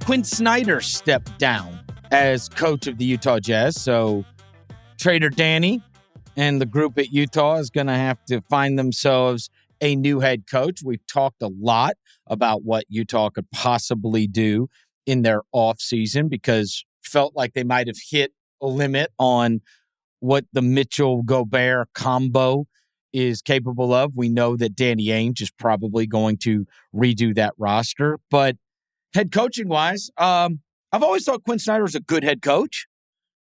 Quin Snyder stepped down as coach of the Utah Jazz. So Trader Danny and the group at Utah is going to have to find themselves a new head coach. We've talked a lot about what Utah could possibly do in their offseason because felt like they might have hit a limit on what the Mitchell-Gobert combo is capable of. We know that Danny Ainge is probably going to redo that roster. But head coaching-wise, I've always thought Quin Snyder was a good head coach.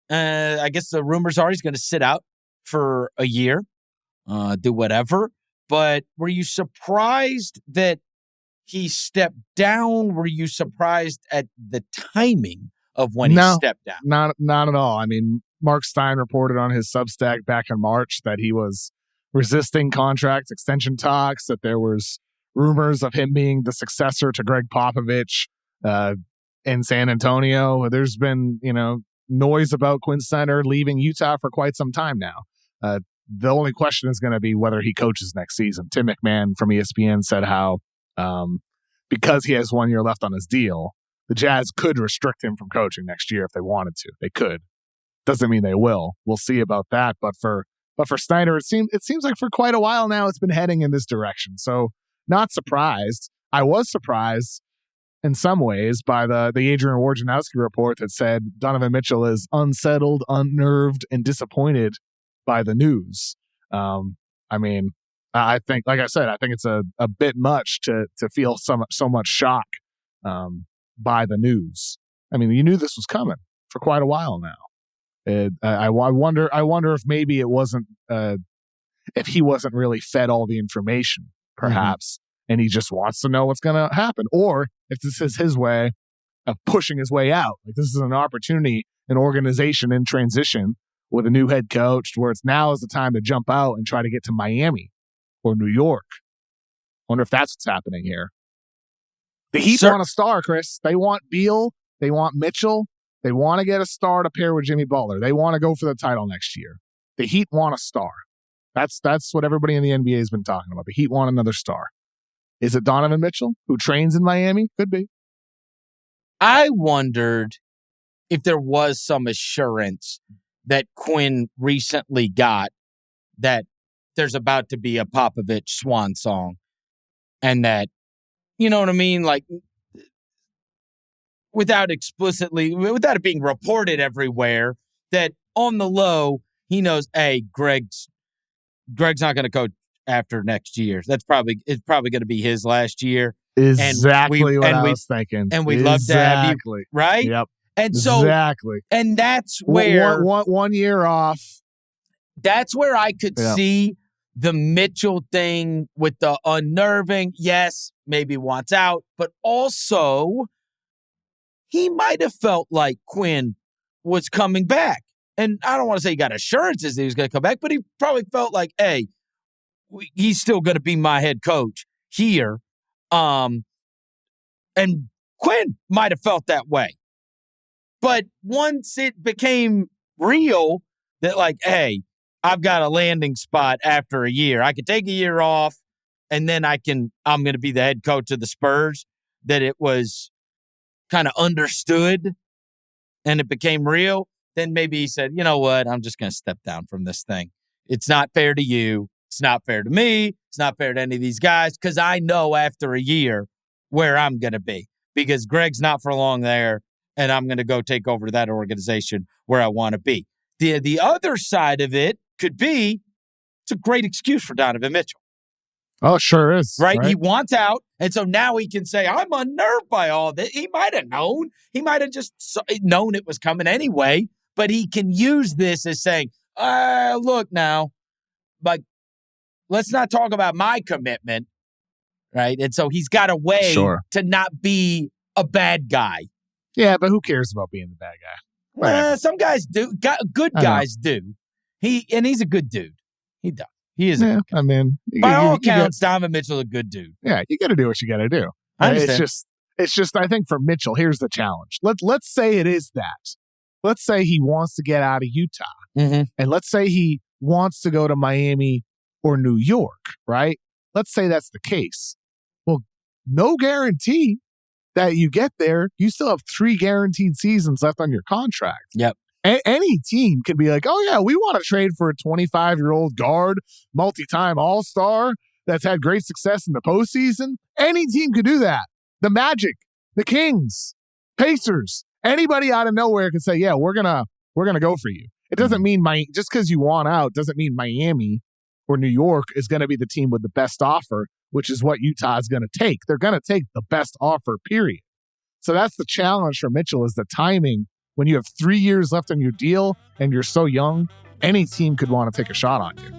I guess the rumors are he's going to sit out for a year, do whatever. But were you surprised that he stepped down? Were you surprised at the timing of when he stepped down? Not at all. I mean, Mark Stein reported on his Substack back in March that he was resisting contract extension talks, that there was rumors of him being the successor to Greg Popovich in San Antonio. There's been, noise about Quin Snyder leaving Utah for quite some time now. The only question is going to be whether he coaches next season. Tim McMahon from ESPN said how because he has 1 year left on his deal, the Jazz could restrict him from coaching next year if they wanted to. They could. Doesn't mean they will. We'll see about that. But for Snyder, it seems like for quite a while now it's been heading in this direction. So not surprised. I was surprised in some ways by the Adrian Wojnarowski report that said Donovan Mitchell is unsettled, unnerved, and disappointed by the news. I think, like I said, I think it's a bit much to feel so much shock by the news. I mean, you knew this was coming for quite a while now. I wonder if maybe it wasn't if he wasn't really fed all the information, perhaps, and he just wants to know what's going to happen, or if this is his way of pushing his way out. Like this is an opportunity, an organization in transition with a new head coach, where it's now is the time to jump out and try to get to Miami or New York. Wonder if that's what's happening here. The Heat want a star, Chris. They want Beal. They want Mitchell. They want to get a star to pair with Jimmy Butler. They want to go for the title next year. The Heat want a star. That's what everybody in the NBA has been talking about. The Heat want another star. Is it Donovan Mitchell, who trains in Miami? Could be. I wondered if there was some assurance that Quinn recently got that there's about to be a Popovich swan song, and that, you know what I mean? Like, without it being reported everywhere, that on the low, he knows, hey, Greg's not going to coach after next year. It's probably going to be his last year. Exactly what I was thinking. And we'd love to have you, right? Yep. And so, exactly. And that's where 1 year off. That's where I could see the Mitchell thing with the unnerving. Yes, maybe wants out, but also he might have felt like Quinn was coming back. And I don't want to say he got assurances that he was going to come back, but he probably felt like, hey, he's still going to be my head coach here. And Quinn might have felt that way. But once it became real that, like, hey, I've got a landing spot after a year. I could take a year off, and then I'm going to be the head coach of the Spurs, that it was kind of understood and it became real, then maybe he said, you know what, I'm just going to step down from this thing. It's not fair to you. It's not fair to me. It's not fair to any of these guys, because I know after a year where I'm going to be, because Greg's not for long there, and I'm going to go take over that organization where I want to be. The other side of it could be, it's a great excuse for Donovan Mitchell. Oh, sure is. Right? He wants out, and so now he can say, I'm unnerved by all this. He might have known. He might have just known it was coming anyway, but he can use this as saying, look now, like, let's not talk about my commitment, right? And so he's got a way to not be a bad guy. Yeah, but who cares about being the bad guy? Some guys do. Good guys do. He's a good dude. He does. He is. Yeah, I mean, by all accounts, Donovan Mitchell's a good dude. Yeah, you got to do what you got to do. I understand. It's just. I think for Mitchell, here's the challenge. Let's say it is that. Let's say he wants to get out of Utah, and let's say he wants to go to Miami or New York, right? Let's say that's the case. Well, no guarantee that you get there, you still have 3 guaranteed seasons left on your contract. Yep. Any team can be like, oh, yeah, we want to trade for a 25-year-old guard, multi-time all-star that's had great success in the postseason. Any team could do that. The Magic, the Kings, Pacers, anybody out of nowhere can say, yeah, we're gonna go for you. It doesn't mean just because you want out doesn't mean Miami or New York is going to be the team with the best offer, which is what Utah is going to take. They're going to take the best offer, period. So that's the challenge for Mitchell, is the timing. When you have 3 years left on your deal and you're so young, any team could want to take a shot on you.